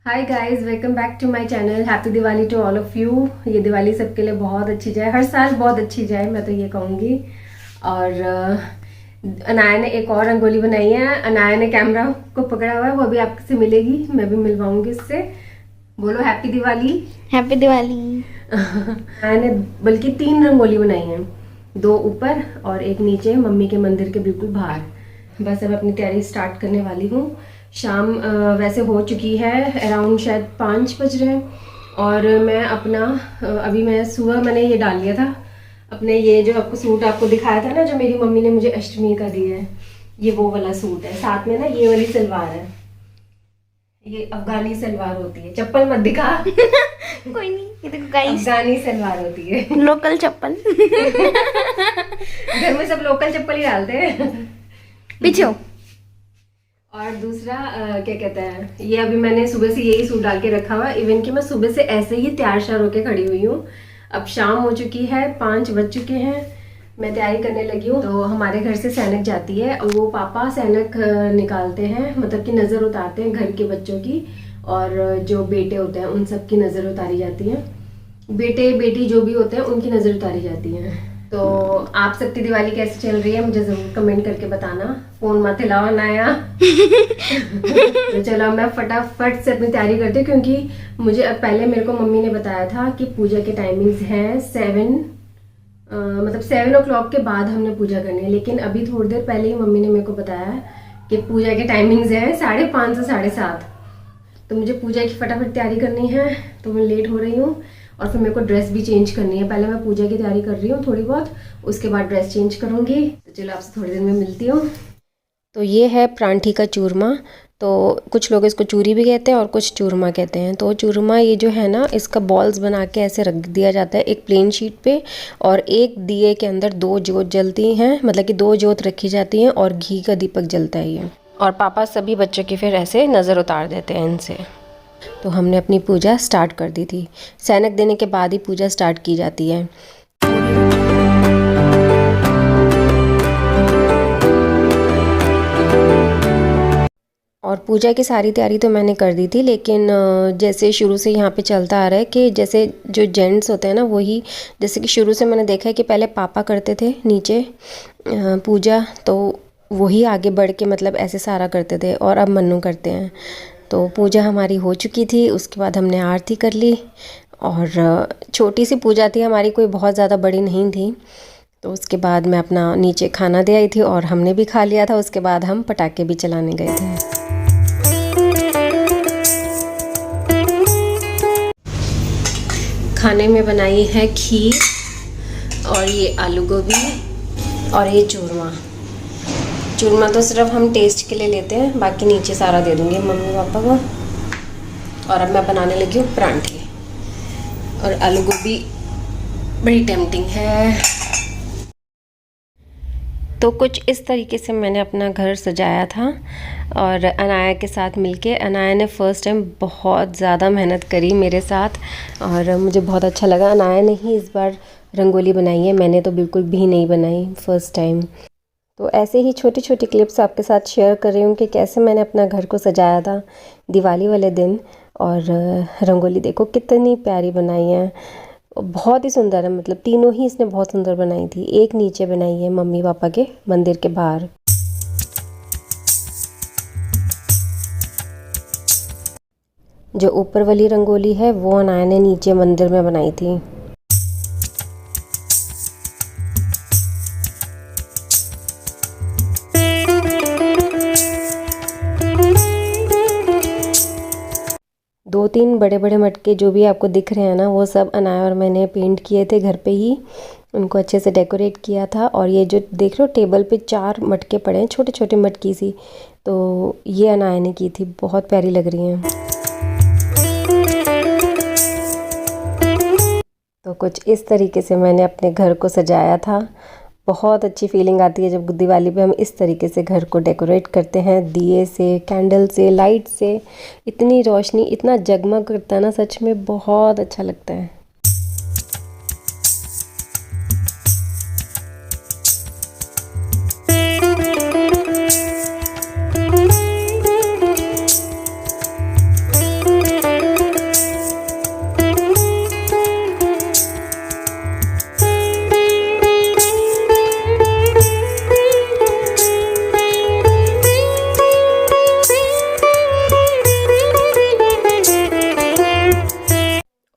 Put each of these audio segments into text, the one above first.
Hi guys, welcome back to my channel. Happy Diwali to all of you. ये दिवाली सबके लिए बहुत अच्छी जाए, हर साल बहुत अच्छी जाए, मैं तो ये कहूँगी। और अनाया ने एक और रंगोली बनाई है। अनाया ने कैमरा को पकड़ा हुआ है, वो अभी आपसे मिलेगी, मैं भी मिलवाऊंगी उससे। बोलो हैप्पी दिवाली। हैप्पी दिवाली। अनाया ने बल्कि 3 रंगोली बनाई हैं, 2 ऊपर और एक नीचे मम्मी के मंदिर के बिल्कुल बाहर। बस अब अपनी तैयारी स्टार्ट करने वाली हूँ। शाम वैसे हो चुकी है, अराउंड शायद 5 बज रहे हैं। और मैं अपना अभी मैं सुबह मैंने ये डाल लिया था अपने, ये जो आपको सूट आपको दिखाया था ना, जो मेरी मम्मी ने मुझे अष्टमी का दिया है, ये वो वाला सूट है। साथ में ना ये वाली सलवार है, ये अफगानी सलवार होती है। चप्पल मत दिखा। कोई नहीं, ये देखो गाइस, अफगानी सलवार होती है। लोकल चप्पल। घर में सब लोकल चप्पल ही डालते हैं। पीछे हो। और दूसरा क्या कहते हैं, ये अभी मैंने सुबह से यही सूट डाल के रखा हुआ। इवन कि मैं सुबह से ऐसे ही तैयार श्यार होके खड़ी हुई हूँ। अब शाम हो चुकी है, 5 बज चुके हैं, मैं तैयारी करने लगी हूँ। तो हमारे घर से सैनक जाती है, वो पापा सैनक निकालते हैं, मतलब कि नज़र उतारते हैं घर के बच्चों की, और जो बेटे होते हैं उन सब की नज़र उतारी जाती है। बेटे बेटी जो भी होते हैं उनकी नज़र उतारी जाती है। तो आप सबकी दिवाली कैसे चल रही है मुझे ज़रूर कमेंट करके बताना। फ़ोन मत हिलाओ नाया। तो चलो मैं फटाफट से अपनी तैयारी करती हूँ, क्योंकि मुझे अब पहले मेरे को मम्मी ने बताया था कि पूजा के टाइमिंग्स हैं 7 मतलब 7 o'clock के बाद हमने पूजा करनी है। लेकिन अभी थोड़ी देर पहले ही मम्मी ने मेरे को बताया कि पूजा के टाइमिंग्स हैं 5:30 से 7:30। तो मुझे पूजा की फटाफट तैयारी करनी है, तो मैं लेट हो रही हूँ। और फिर मेरे को ड्रेस भी चेंज करनी है। पहले मैं पूजा की तैयारी कर रही हूँ थोड़ी बहुत, उसके बाद ड्रेस चेंज करूँगी। तो चलो आपसे थोड़ी देर में मिलती हूँ। तो ये है परांठी का चूरमा। तो कुछ लोग इसको चूरी भी कहते हैं और कुछ चूरमा कहते हैं। तो चूरमा ये जो है ना, इसका बॉल्स बना के ऐसे रख दिया जाता है एक प्लेन शीट पे, और एक दिए के अंदर 2 जोत जलती हैं, मतलब कि 2 जोत रखी जाती हैं और घी का दीपक जलता है ये। और पापा सभी बच्चों की फिर ऐसे नज़र उतार देते हैं इनसे। तो हमने अपनी पूजा स्टार्ट कर दी थी। सैनक देने के बाद ही पूजा स्टार्ट की जाती है। और पूजा की सारी तैयारी तो मैंने कर दी थी, लेकिन जैसे शुरू से यहाँ पे चलता आ रहा है कि जैसे जो जेंट्स होते हैं ना, वही जैसे कि शुरू से मैंने देखा है कि पहले पापा करते थे नीचे पूजा, तो वही आगे बढ़ के मतलब ऐसे सारा करते थे, और अब मन्नू करते हैं। तो पूजा हमारी हो चुकी थी, उसके बाद हमने आरती कर ली। और छोटी सी पूजा थी हमारी, कोई बहुत ज़्यादा बड़ी नहीं थी। तो उसके बाद मैं अपना नीचे खाना दे आई थी और हमने भी खा लिया था। उसके बाद हम पटाखे भी चलाने गए थे। खाने में बनाई है खीर, और ये आलू गोभी, और ये चूरमा। चूरमा तो सिर्फ हम टेस्ट के लिए लेते हैं, बाकी नीचे सारा दे दूँगी मम्मी पापा को। और अब मैं बनाने लगी हूँ परांठे, और आलू गोभी बड़ी टेम्पटिंग है। तो कुछ इस तरीके से मैंने अपना घर सजाया था, और अनाया के साथ मिलके। अनाया ने फ़र्स्ट टाइम बहुत ज़्यादा मेहनत करी मेरे साथ, और मुझे बहुत अच्छा लगा। अनाया ने ही इस बार रंगोली बनाई है, मैंने तो बिल्कुल भी नहीं बनाई फ़र्स्ट टाइम। तो ऐसे ही छोटी छोटी क्लिप्स आपके साथ शेयर कर रही हूँ कि कैसे मैंने अपना घर को सजाया था दिवाली वाले दिन। और रंगोली देखो कितनी प्यारी बनाई है, बहुत ही सुंदर है। मतलब तीनों ही इसने बहुत सुंदर बनाई थी। एक नीचे बनाई है मम्मी पापा के मंदिर के बाहर। जो ऊपर वाली रंगोली है वो अनाया ने नीचे मंदिर में बनाई थी। दो तीन बड़े बड़े मटके जो भी आपको दिख रहे हैं ना, वो सब अनाया और मैंने पेंट किए थे घर पे ही। उनको अच्छे से डेकोरेट किया था। और ये जो देख रहे हो टेबल पे 4 मटके पड़े हैं, छोटे छोटे मटकी सी, तो ये अनाया ने की थी, बहुत प्यारी लग रही हैं। तो कुछ इस तरीके से मैंने अपने घर को सजाया था। बहुत अच्छी फीलिंग आती है जब दिवाली पे हम इस तरीके से घर को डेकोरेट करते हैं, दिए से, कैंडल से, लाइट से। इतनी रोशनी, इतना जगमग करता है ना, सच में बहुत अच्छा लगता है।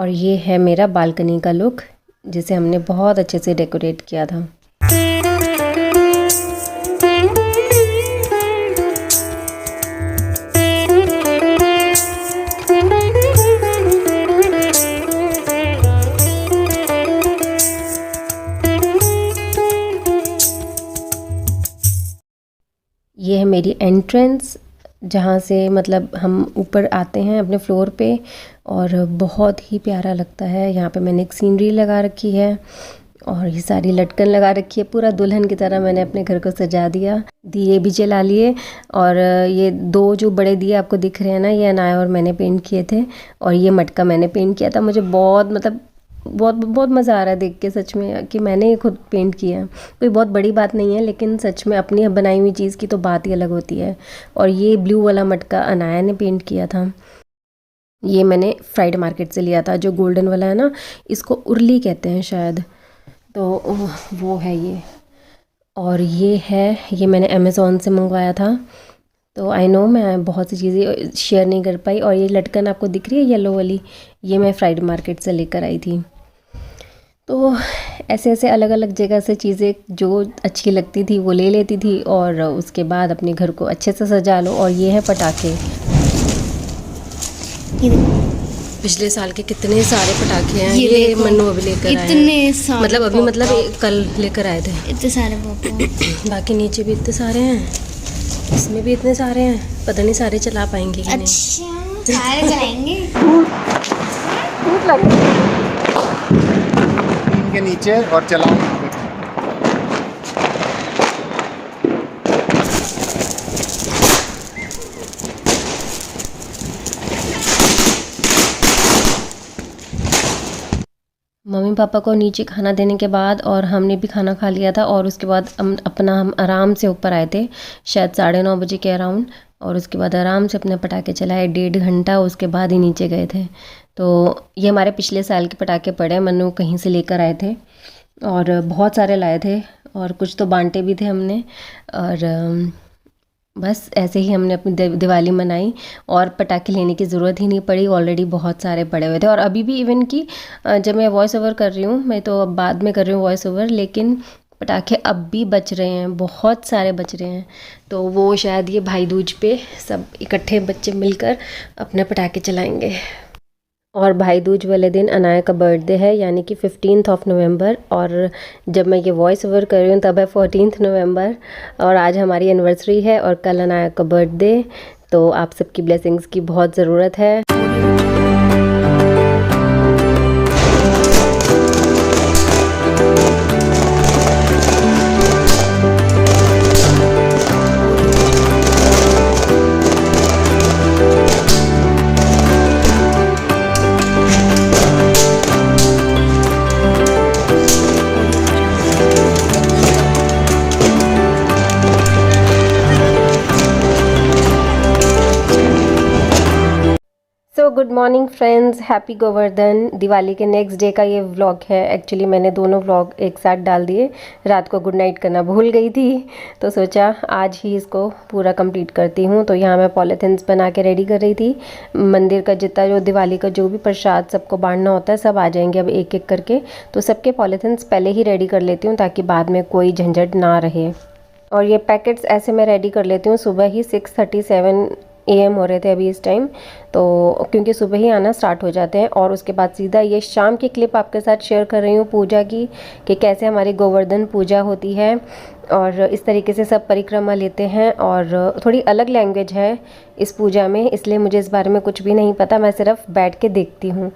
और ये है मेरा बालकनी का लुक, जिसे हमने बहुत अच्छे से डेकोरेट किया था। ये है मेरी एंट्रेंस, जहाँ से मतलब हम ऊपर आते हैं अपने फ्लोर पे, और बहुत ही प्यारा लगता है। यहाँ पे मैंने एक सीनरी लगा रखी है और ये सारी लटकन लगा रखी है। पूरा दुल्हन की तरह मैंने अपने घर को सजा दिया। दिए भी जला लिए, और ये 2 जो बड़े दिए आपको दिख रहे हैं ना, ये अनाया और मैंने पेंट किए थे, और ये मटका मैंने पेंट किया था। मुझे बहुत मतलब बहुत मज़ा आ रहा है देख के सच में कि मैंने ये खुद पेंट किया है। कोई बहुत बड़ी बात नहीं है, लेकिन सच में अपनी बनाई हुई चीज़ की तो बात ही अलग होती है। और ये ब्लू वाला मटका अनाया ने पेंट किया था। ये मैंने फ्राइड मार्केट से लिया था, जो गोल्डन वाला है ना, इसको उर्ली कहते हैं शायद, तो वो है ये। और ये मैंने अमेज़ॉन से मंगवाया था। तो आई नो मैं बहुत सी चीज़ें शेयर नहीं कर पाई। और ये लटकन आपको दिख रही है येलो वाली, ये मैं फ्राइड मार्केट से लेकर आई थी। तो ऐसे ऐसे अलग अलग जगह से चीज़ें जो अच्छी लगती थी वो ले लेती थी, और उसके बाद अपने घर को अच्छे से सजा लो। और ये है पटाखे। पिछले साल के कितने सारे पटाखे हैं। ये मन्नू अभी लेकर आए हैं। इतने सारे, मतलब अभी मतलब कल लेकर आए थे। इतने सारे पॉपकॉर्न। बाकी नीचे भी इतने सारे हैं, इसमें भी इतने सारे हैं, पता नहीं सारे चला पाएंगे कि नहीं। अच्छा, सारे चलाएंगे। इनके नीचे और चलाओ। मम्मी पापा को नीचे खाना देने के बाद, और हमने भी खाना खा लिया था, और उसके बाद हम आराम से ऊपर आए थे, शायद 9:30 बजे के अराउंड। और उसके बाद आराम से अपने पटाखे चलाए 1.5 घंटा, उसके बाद ही नीचे गए थे। तो ये हमारे पिछले साल के पटाखे पड़े हैं, मन्नू कहीं से लेकर आए थे, और बहुत सारे लाए थे, और कुछ तो बांटे भी थे हमने। और बस ऐसे ही हमने अपनी दिवाली मनाई, और पटाखे लेने की ज़रूरत ही नहीं पड़ी, ऑलरेडी बहुत सारे पड़े हुए थे। और अभी भी इवन कि जब मैं वॉइस ओवर कर रही हूँ, मैं तो अब बाद में कर रही हूँ वॉइस ओवर, लेकिन पटाखे अब भी बच रहे हैं, बहुत सारे बच रहे हैं। तो वो शायद ये भाई दूज पे सब इकट्ठे बच्चे मिलकर अपने पटाखे चलाएंगे। और भाई दूज वाले दिन अनाया का बर्थडे है, यानी कि 15 नवंबर, और जब मैं ये वॉइस ओवर कर रही हूँ तब है 14 नवंबर, और आज हमारी एनिवर्सरी है और कल अनाया का बर्थडे। तो आप सबकी ब्लेसिंग्स की बहुत ज़रूरत है। Good morning friends, happy Govardhan. Diwali के नेक्स्ट डे का ये व्लॉग है। एक्चुअली मैंने दोनों व्लॉग एक साथ डाल दिए, रात को गुड नाइट करना भूल गई थी, तो सोचा आज ही इसको पूरा कंप्लीट करती हूँ। तो यहाँ मैं पॉलीथिन्स बना के रेडी कर रही थी। मंदिर का जितना जो दिवाली का जो भी प्रसाद सबको बांटना होता है सब आ जाएंगे अब एक एक करके, तो सबके पॉलीथिन्स पहले ही रेडी कर लेती हूँ ताकि बाद में कोई झंझट ना रहे। और ये पैकेट्स ऐसे मैं रेडी कर लेती हूँ। सुबह ही 6:37 AM हो रहे थे अभी इस टाइम, तो क्योंकि सुबह ही आना स्टार्ट हो जाते हैं। और उसके बाद सीधा ये शाम की क्लिप आपके साथ शेयर कर रही हूँ पूजा की, कि कैसे हमारी गोवर्धन पूजा होती है। और इस तरीके से सब परिक्रमा लेते हैं, और थोड़ी अलग लैंग्वेज है इस पूजा में, इसलिए मुझे इस बारे में कुछ भी नहीं पता, मैं सिर्फ बैठ के देखती हूँ।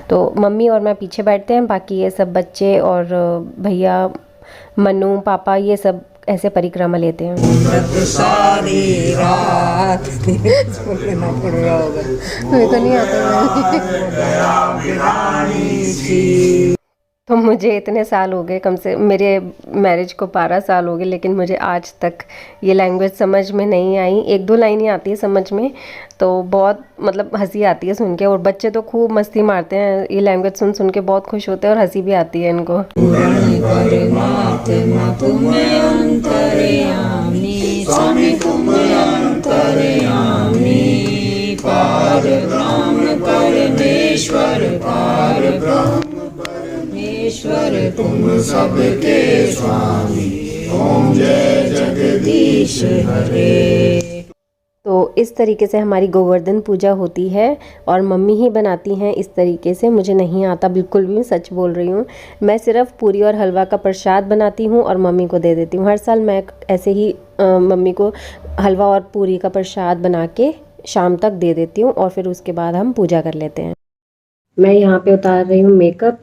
तो मम्मी और मैं पीछे बैठते हैं, बाकी ये सब बच्चे और भैया, मन्नू, पापा, ये सब ऐसे परिक्रमा लेते हैं। मेरे को नहीं आता। तो मुझे इतने साल हो गए, कम से मेरे मैरिज को 12 साल हो गए, लेकिन मुझे आज तक ये लैंग्वेज समझ में नहीं आई। 1-2 लाइन ही आती है समझ में, तो बहुत मतलब हंसी आती है सुन के। और बच्चे तो खूब मस्ती मारते हैं, ये लैंग्वेज सुन सुन के बहुत खुश होते हैं और हंसी भी आती है इनको। स्वामी तुम अंतर्यामी, पार ब्रह्म परमेश्वर, पार ब्रह्म परमेश्वर तुम सबके स्वामी। ओम जय जगदीश हरे। तो इस तरीके से हमारी गोवर्धन पूजा होती है और मम्मी ही बनाती हैं इस तरीके से। मुझे नहीं आता बिल्कुल भी, सच बोल रही हूँ। मैं सिर्फ पूरी और हलवा का प्रसाद बनाती हूँ और मम्मी को दे देती हूँ। हर साल मैं ऐसे ही मम्मी को हलवा और पूरी का प्रसाद बना के शाम तक दे देती हूँ और फिर उसके बाद हम पूजा कर लेते हैं। मैं यहाँ पे उतार रही हूँ मेकअप।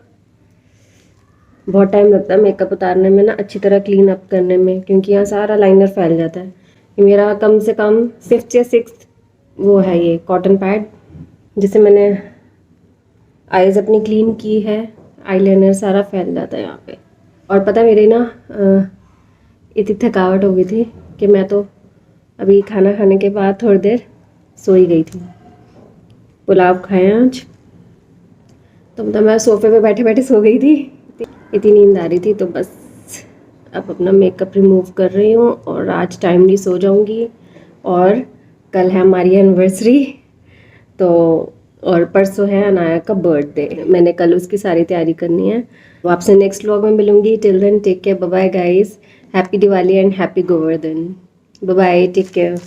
बहुत टाइम लगता है मेकअप उतारने में ना, अच्छी तरह क्लीन अप करने में, क्योंकि यहाँ सारा लाइनर फैल जाता है। मेरा कम से कम 5th या 6th वो है ये कॉटन पैड, जिसे मैंने आईज अपनी क्लीन की है। आईलाइनर सारा फैल जाता है यहाँ पे। और पता मेरी ना इतनी थकावट हो गई थी कि मैं तो अभी खाना खाने के बाद थोड़ी देर सो ही गई थी। पुलाव खाया आज, तो मतलब मैं सोफे पे बैठे बैठे सो गई थी, इतनी नींद आ रही थी। तो बस अब अपना मेकअप रिमूव कर रही हूँ और आज टाइमली सो जाऊँगी। और कल है हमारी एनिवर्सरी, तो और परसों है अनाया का बर्थडे। मैंने कल उसकी सारी तैयारी करनी है। तो आपसे नेक्स्ट व्लॉग में मिलूंगी। Till then take care, bye bye guys. Happy Diwali and happy Govardhan. Bye bye, take care.